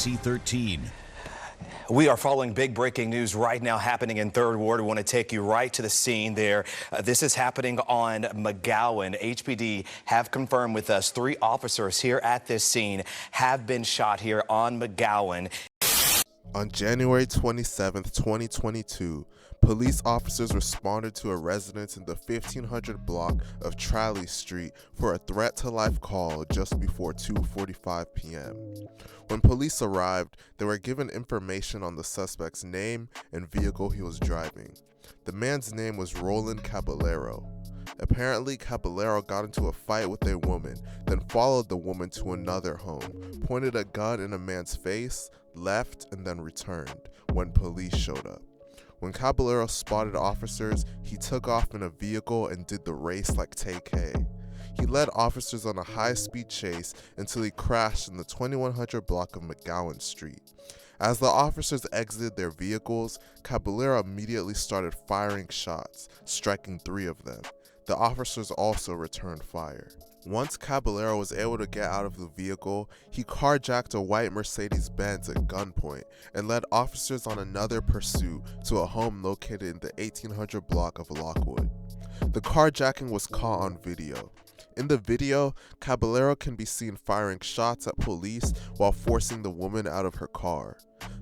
ABC 13. We are following big breaking news right now happening in 3rd Ward. We want to take you right to the scene there. This is happening on McGowan. HPD have confirmed with us 3 officers here at this scene have been shot here on McGowan. On January 27, 2022, police officers responded to a residence in the 1500 block of Tralle Street for a threat to life call just before 2:45 p.m. When police arrived, they were given information on the suspect's name and vehicle he was driving. The man's name was Roland Caballero. Apparently, Caballero got into a fight with a woman, then followed the woman to another home, pointed a gun in a man's face, left, and then returned when police showed up. When Caballero spotted officers, he took off in a vehicle and did the race like Tay-K. He led officers on a high-speed chase until he crashed in the 2100 block of McGowan Street. As the officers exited their vehicles, Caballero immediately started firing shots, striking 3 of them. The officers also returned fire. Once Caballero was able to get out of the vehicle, he carjacked a white Mercedes Benz at gunpoint and led officers on another pursuit to a home located in the 1800 block of Lockwood. The carjacking was caught on video. In the video, Caballero can be seen firing shots at police while forcing the woman out of her car.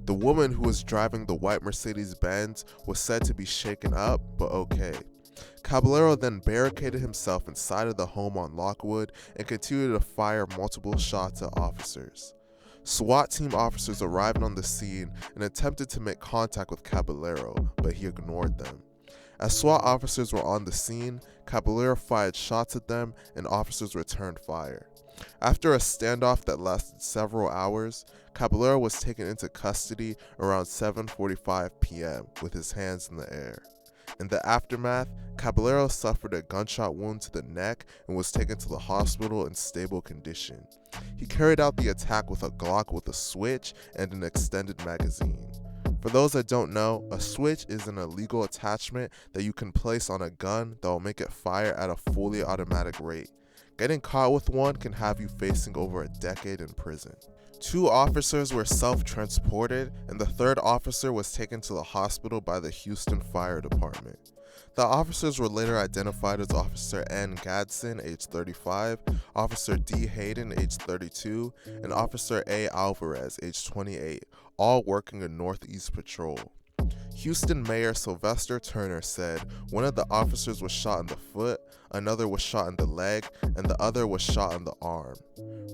The woman who was driving the white Mercedes Benz was said to be shaken up, but okay. Caballero then barricaded himself inside of the home on Lockwood and continued to fire multiple shots at officers. SWAT team officers arrived on the scene and attempted to make contact with Caballero, but he ignored them. As SWAT officers were on the scene, Caballero fired shots at them and officers returned fire. After a standoff that lasted several hours, Caballero was taken into custody around 7:45 p.m. with his hands in the air. In the aftermath, Caballero suffered a gunshot wound to the neck and was taken to the hospital in stable condition. He carried out the attack with a Glock with a switch and an extended magazine. For those that don't know, a switch is an illegal attachment that you can place on a gun that will make it fire at a fully automatic rate. Getting caught with one can have you facing over a decade in prison. 2 officers were self-transported, and the 3rd officer was taken to the hospital by the Houston Fire Department. The officers were later identified as Officer N. Gadsden, age 35, Officer D. Hayden, age 32, and Officer A. Alvarez, age 28, all working a Northeast patrol. Houston Mayor Sylvester Turner said one of the officers was shot in the foot, another was shot in the leg, and the other was shot in the arm.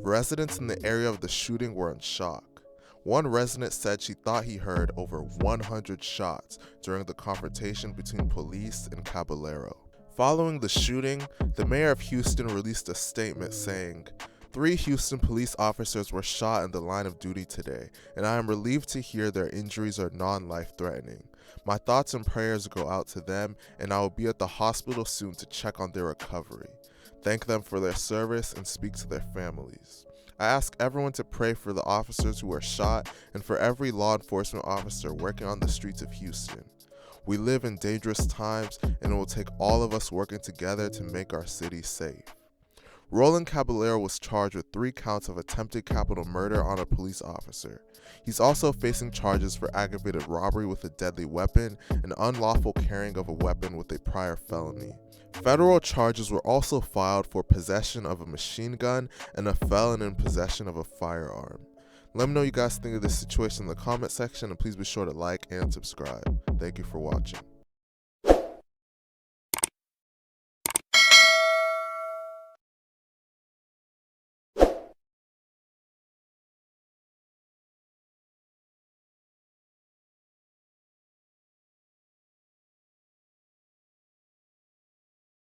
Residents in the area of the shooting were in shock. One resident said she thought he heard over 100 shots during the confrontation between police and Caballero. Following the shooting, the mayor of Houston released a statement saying, "3 Houston police officers were shot in the line of duty today, and I am relieved to hear their injuries are non-life-threatening. My thoughts and prayers go out to them, and I will be at the hospital soon to check on their recovery. Thank them for their service and speak to their families. I ask everyone to pray for the officers who were shot and for every law enforcement officer working on the streets of Houston. We live in dangerous times, and it will take all of us working together to make our city safe." Roland Caballero was charged with 3 counts of attempted capital murder on a police officer. He's also facing charges for aggravated robbery with a deadly weapon and unlawful carrying of a weapon with a prior felony. Federal charges were also filed for possession of a machine gun and a felon in possession of a firearm. Let me know what you guys think of this situation in the comment section, and please be sure to like and subscribe. Thank you for watching.